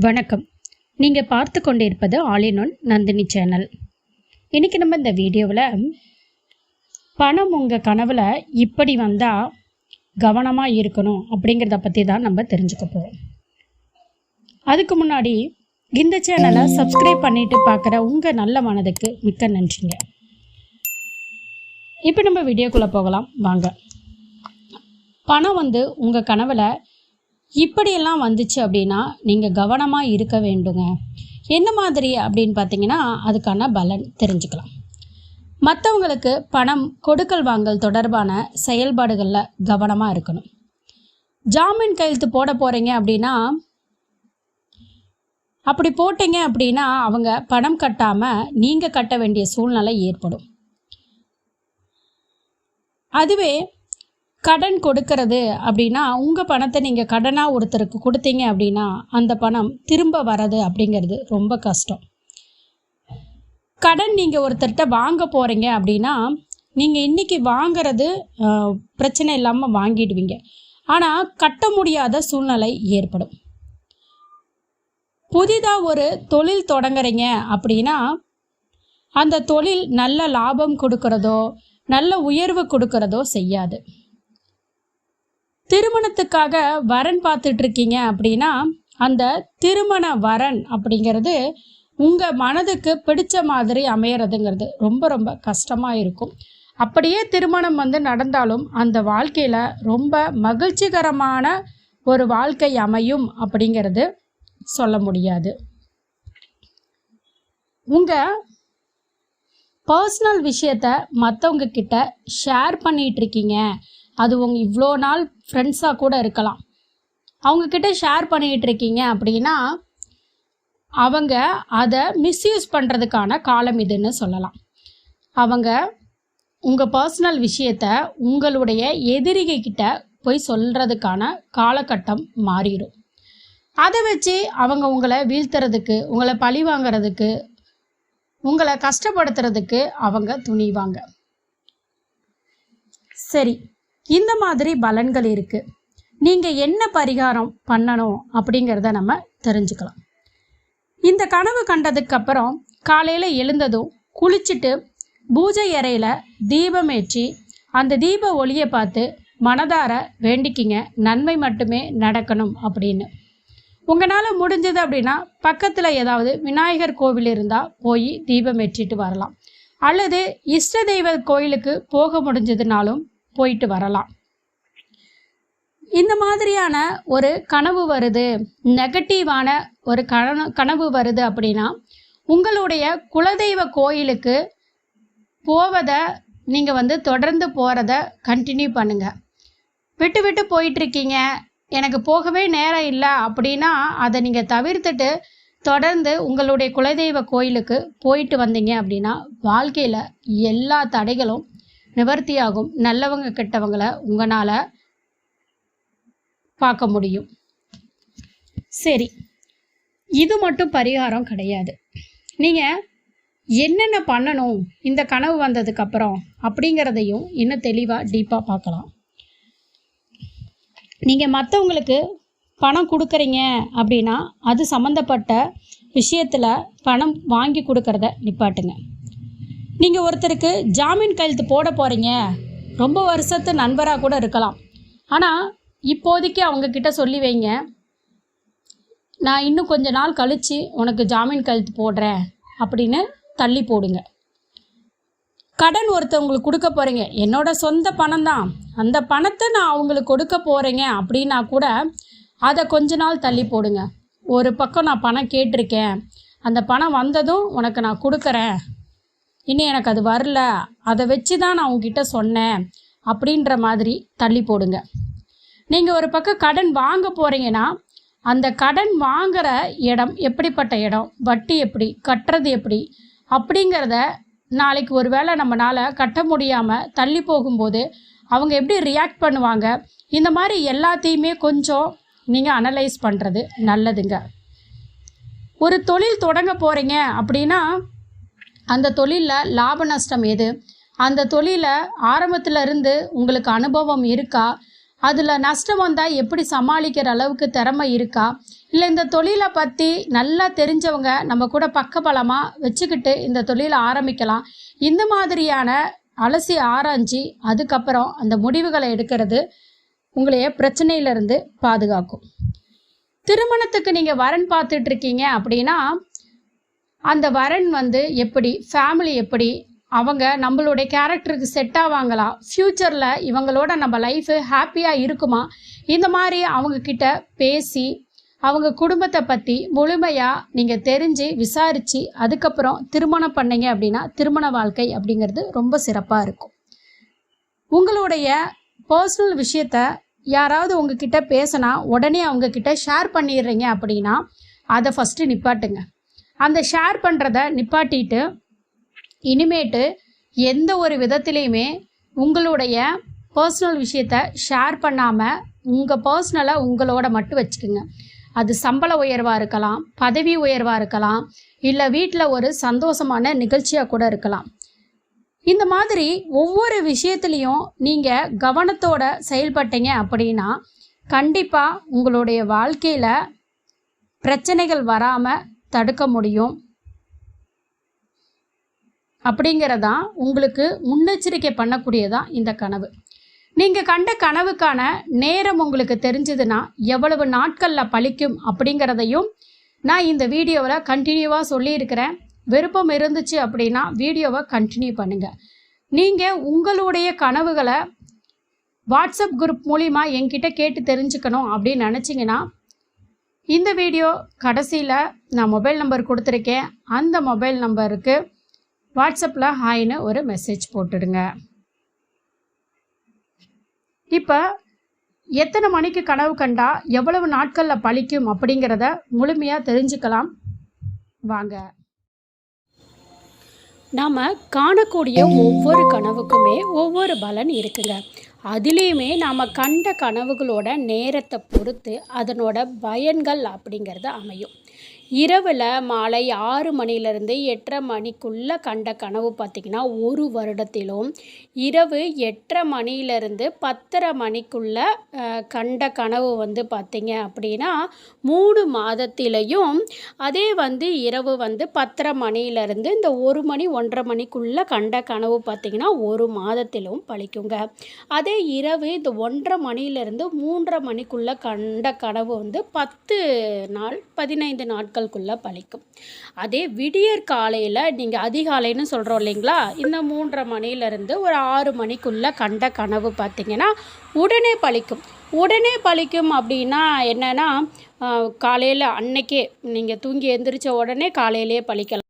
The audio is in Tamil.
வணக்கம். நீங்கள் பார்த்து கொண்டிருப்பது all in one Nandini channel. இன்றைக்கி நம்ம இந்த வீடியோவில் பணம் உங்கள் கனவில் இப்படி வந்தால் கவனமாக இருக்கணும் அப்படிங்கிறத பற்றி தான் நம்ம தெரிஞ்சுக்க போகிறோம். அதுக்கு முன்னாடி இந்த சேனலை சப்ஸ்கிரைப் பண்ணிவிட்டு பார்க்குற உங்கள் நல்ல மனதுக்கு மிக்க நன்றிங்க. இப்போ நம்ம வீடியோக்குள்ளே போகலாம் வாங்க. பணம் உங்கள் கனவில் இப்படியெல்லாம் வந்துச்சு அப்படின்னா நீங்கள் கவனமாக இருக்க வேண்டுங்க. என்ன மாதிரி அப்படின்னு பார்த்தீங்கன்னா அதுக்கான பலன் தெரிஞ்சுக்கலாம். மற்றவங்களுக்கு பணம் கொடுக்கல் வாங்கல் தொடர்பான செயல்பாடுகளில் கவனமாக இருக்கணும். ஜாமீன் கையெழுத்து போட போகிறீங்க அப்படின்னா அப்படி போட்டீங்க அப்படின்னா அவங்க பணம் கட்டாமல் நீங்கள் கட்ட வேண்டிய சூழ்நிலை ஏற்படும். அதுவே கடன் கொடுக்கறது அப்படின்னா உங்கள் பணத்தை நீங்கள் கடனாக ஒருத்தருக்கு கொடுத்தீங்க அப்படின்னா அந்த பணம் திரும்ப வர்றது அப்படிங்கிறது ரொம்ப கஷ்டம். கடன் நீங்கள் ஒருத்தர்கிட்ட வாங்க போகிறீங்க அப்படின்னா நீங்கள் இன்றைக்கி வாங்கிறது பிரச்சனை இல்லாமல் வாங்கிடுவீங்க. ஆனால் கட்ட முடியாத சூழ்நிலை ஏற்படும். புதிதாக ஒரு தொழில் தொடங்குறீங்க அப்படின்னா அந்த தொழில் நல்ல லாபம் கொடுக்கறதோ நல்ல உயர்வு கொடுக்கறதோ செய்யாது. திருமணத்துக்காக வரன் பார்த்துட்ருக்கீங்க அப்படின்னா அந்த திருமண வரன் அப்படிங்கிறது உங்கள் மனதுக்கு பிடிச்ச மாதிரி அமையறதுங்கிறது ரொம்ப ரொம்ப கஷ்டமாக இருக்கும். அப்படியே திருமணம் நடந்தாலும் அந்த வாழ்க்கையில் ரொம்ப மகிழ்ச்சிகரமான ஒரு வாழ்க்கை அமையும் அப்படிங்கிறது சொல்ல முடியாது. உங்கள் பர்சனல் விஷயத்தை மற்றவங்க கிட்ட ஷேர் பண்ணிகிட்ருக்கீங்க. அது இவ்வளோ நாள் ஃப்ரெண்ட்ஸாக கூட இருக்கலாம். அவங்கக்கிட்ட ஷேர் பண்ணிகிட்டு இருக்கீங்க அப்படின்னா அவங்க அதை மிஸ்யூஸ் பண்ணுறதுக்கான காலம் இதுன்னு சொல்லலாம். அவங்க உங்கள் பர்சனல் விஷயத்தை உங்களுடைய எதிரிகிட்ட போய் சொல்கிறதுக்கான காலகட்டம் மாறிடும். அதை வச்சு அவங்க உங்களை வீழ்த்துறதுக்கு, உங்களை பழி வாங்கிறதுக்கு, உங்களை கஷ்டப்படுத்துறதுக்கு அவங்க துணிவாங்க. சரி, இந்த மாதிரி பலன்கள் இருக்குது. நீங்கள் என்ன பரிகாரம் பண்ணணும் அப்படிங்கிறத நம்ம தெரிஞ்சுக்கலாம். இந்த கனவு கண்டதுக்கப்புறம் காலையில் எழுந்ததும் குளிச்சுட்டு பூஜை அறையில் தீபம் ஏற்றி அந்த தீப ஒளியை பார்த்து மனதார வேண்டிக்கிங்க, நன்மை மட்டுமே நடக்கணும் அப்படின்னு. உங்களால் முடிஞ்சது அப்படின்னா பக்கத்தில் ஏதாவது விநாயகர் கோவில் இருந்தால் போய் தீபம் ஏற்றிட்டு வரலாம். அல்லது இஷ்ட தெய்வ கோயிலுக்கு போக முடிஞ்சதுனாலும் போயிட்டு வரலாம். இந்த மாதிரியான ஒரு கனவு வருது, நெகட்டிவான ஒரு கனவு வருது அப்படின்னா உங்களுடைய குலதெய்வ கோயிலுக்கு போவதை நீங்கள் தொடர்ந்து போகிறத கண்டினியூ பண்ணுங்கள். விட்டு விட்டு போயிட்டுருக்கீங்க, எனக்கு போகவே நேரம் இல்லை அப்படின்னா அதை நீங்கள் தவிர்த்துட்டு தொடர்ந்து உங்களுடைய குலதெய்வ கோயிலுக்கு போயிட்டு வந்தீங்க அப்படின்னா வாழ்க்கையில் எல்லா தடைகளும் நிவர்த்தியாகும். நல்லவங்க கெட்டவங்களை உங்களால் பார்க்க முடியும். சரி, இது மட்டும் பரிகாரம் கிடையாது. நீங்கள் என்னென்ன பண்ணணும் இந்த கனவு வந்ததுக்கப்புறம் அப்படிங்கிறதையும் இன்னும் தெளிவாக டீப்பாக பார்க்கலாம். நீங்கள் மற்றவங்களுக்கு பணம் கொடுக்குறீங்க அப்படின்னா அது சம்மந்தப்பட்ட விஷயத்தில் பணம் வாங்கி கொடுக்கறத நிப்பாட்டுங்க. நீங்கள் ஒருத்தருக்கு ஜாமீன் கையெழுத்து போட போகிறீங்க, ரொம்ப வருஷத்து நண்பராக கூட இருக்கலாம். ஆனால் இப்போதைக்கு அவங்கக்கிட்ட சொல்லி வைங்க, நான் இன்னும் கொஞ்ச நாள் கழித்து உனக்கு ஜாமீன் கையெழுத்து போடுறேன் அப்படின்னு தள்ளி போடுங்க. கடன் ஒருத்தவங்களுக்கு கொடுக்க போகிறீங்க, என்னோட சொந்த பணம் தான், அந்த பணத்தை நான் அவங்களுக்கு கொடுக்க போகிறேங்க அப்படின்னா கூட அதை கொஞ்ச நாள் தள்ளி போடுங்க. ஒரு பக்கம் நான் பணம் கேட்டிருக்கேன், அந்த பணம் வந்ததும் உனக்கு நான் கொடுக்குறேன், இன்னும் எனக்கு அது வரல, அதை வச்சு தான் நான் உங்ககிட்ட சொன்னேன் அப்படின்ற மாதிரி தள்ளி போடுங்க. நீங்கள் ஒரு பக்கம் கடன் வாங்க போகிறீங்கன்னா அந்த கடன் வாங்குகிற இடம் எப்படிப்பட்ட இடம், வட்டி எப்படி கட்டுறது எப்படி அப்படிங்கிறத நாளைக்கு ஒரு வேளை நம்மளால் கட்ட முடியாமல் தள்ளி போகும்போது அவங்க எப்படி ரியாக்ட் பண்ணுவாங்க, இந்த மாதிரி எல்லாத்தையுமே கொஞ்சம் நீங்கள் அனலைஸ் பண்ணுறது நல்லதுங்க. ஒரு தொழில் தொடங்க போகிறீங்க அப்படின்னா அந்த தொழிலில் லாப நஷ்டம் எது, அந்த தொழிலை ஆரம்பத்தில் இருந்து உங்களுக்கு அனுபவம் இருக்கா, அதில் நஷ்டம் வந்தால் எப்படி சமாளிக்கிற அளவுக்கு திறமை இருக்கா, இல்லை இந்த தொழிலை பற்றி நல்லா தெரிஞ்சவங்க நம்ம கூட பக்கபலமாக வச்சுக்கிட்டு இந்த தொழிலை ஆரம்பிக்கலாம். இந்த மாதிரியான அலசி ஆராய்ச்சி அதுக்கப்புறம் அந்த முடிவுகளை எடுக்கிறது உங்களைய பிரச்சனையிலிருந்து பாதுகாக்கும். திருமணத்துக்கு நீங்கள் வரன் பார்த்துட்ருக்கீங்க அப்படின்னா அந்த வரன் எப்படி, ஃபேமிலி எப்படி, அவங்க நம்மளுடைய கேரக்டருக்கு செட் ஆவாங்களா, ஃப்யூச்சரில் இவங்களோட நம்ம லைஃபு ஹாப்பியாக இருக்குமா, இந்த மாதிரி அவங்கக்கிட்ட பேசி அவங்க குடும்பத்தை பற்றி முழுமையாக நீங்கள் தெரிஞ்சு விசாரித்து அதுக்கப்புறம் திருமணம் பண்ணீங்க அப்படின்னா திருமண வாழ்க்கை அப்படிங்கிறது ரொம்ப சிறப்பாக இருக்கும். உங்களுடைய பர்சனல் விஷயத்த யாராவது உங்ககிட்ட பேசினா உடனே அவங்கக்கிட்ட ஷேர் பண்ணிடுறீங்க அப்படின்னா அதை ஃபஸ்ட்டு நிப்பாட்டுங்க. அந்த ஷேர் பண்ணுறத நிப்பாட்டிட்டு இனிமேட்டு எந்த ஒரு விதத்துலேயுமே உங்களுடைய பர்சனல் விஷயத்த ஷேர் பண்ணாமல் உங்கள் பர்சனலை உங்களோட மட்டும் வச்சுக்கோங்க. அது சம்பள உயர்வாக இருக்கலாம், பதவி உயர்வாக இருக்கலாம், இல்லை வீட்டில் ஒரு சந்தோஷமான நிகழ்ச்சியாக கூட இருக்கலாம். இந்த மாதிரி ஒவ்வொரு விஷயத்துலேயும் நீங்கள் கவனத்தோட செயல்பட்டீங்க அப்படின்னா கண்டிப்பாக உங்களுடைய வாழ்க்கையில் பிரச்சனைகள் வராமல் தடுக்க முடியும். அப்படிங்கிறதான் உங்களுக்கு முன்னெச்சரிக்கை பண்ணக்கூடியதான் இந்த கனவு. நீங்கள் கண்ட கனவுக்கான நேரம் உங்களுக்கு தெரிஞ்சதுன்னா எவ்வளவு நாட்களில் பலிக்கும் அப்படிங்கிறதையும் நான் இந்த வீடியோவில் கண்டினியூவாக சொல்லியிருக்கிறேன். விருப்பம் இருந்துச்சு அப்படின்னா வீடியோவை கண்டினியூ பண்ணுங்கள். நீங்கள் உங்களுடைய கனவுகளை வாட்ஸ்அப் குரூப் மூலிமா என்கிட்ட கேட்டு தெரிஞ்சுக்கணும் அப்படின்னு நினச்சிங்கன்னா இந்த வீடியோ கடைசியில் நான் மொபைல் நம்பர் கொடுத்துருக்கேன். அந்த மொபைல் நம்பருக்கு வாட்ஸ்அப்பில் ஹாய்னு ஒரு மெசேஜ் போட்டுடுங்க. இப்போ எத்தனை மணிக்கு கனவு கண்டா எவ்வளவு நாட்களில் பலிக்கும் அப்படிங்கிறத முழுமையாக தெரிஞ்சுக்கலாம் வாங்க. நாம் காணக்கூடிய ஒவ்வொரு கனவுக்குமே ஒவ்வொரு பலன் இருக்குங்க. அதுலேயுமே நாம் கண்ட கனவுகளோட நேரத்தை பொறுத்து அதனோட பயன்கள் அப்படிங்கிறது அமையும். இரவில் மாலை 6 மணிலேருந்து 8:30 மணிக்குள்ளே கண்ட கனவு பார்த்திங்கன்னா 1 வருடத்திலும், இரவு 8:30 மணிலேருந்து 10:30 மணிக்குள்ளே கண்ட கனவு பார்த்திங்க அப்படின்னா 3 மாதத்திலையும், அதே இரவு 10:30 மணிலேருந்து இந்த 1 மணி 1:30 மணிக்குள்ளே கண்ட கனவு பார்த்திங்கன்னா 1 மாதத்திலும் பலிக்குங்க. அதே இரவு இந்த 1:30 மணிலேருந்து 3:30 மணிக்குள்ளே கண்ட கனவு 10 நாள் 15 நாட்களுக்குள்ளே பலிக்கும். அதே விடியற் காலையில் நீங்கள் அதிகாலைன்னு சொல்கிறோம் இல்லைங்களா, இந்த 3:30 மணிலேருந்து ஒரு 6 மணிக்குள்ளே கண்ட கனவு பார்த்திங்கன்னா உடனே பலிக்கும். உடனே பலிக்கும் அப்படின்னா என்னென்னா காலையில் அன்னைக்கே நீங்கள் தூங்கி எழுந்திரிச்ச உடனே காலையிலே பலிக்கலாம்.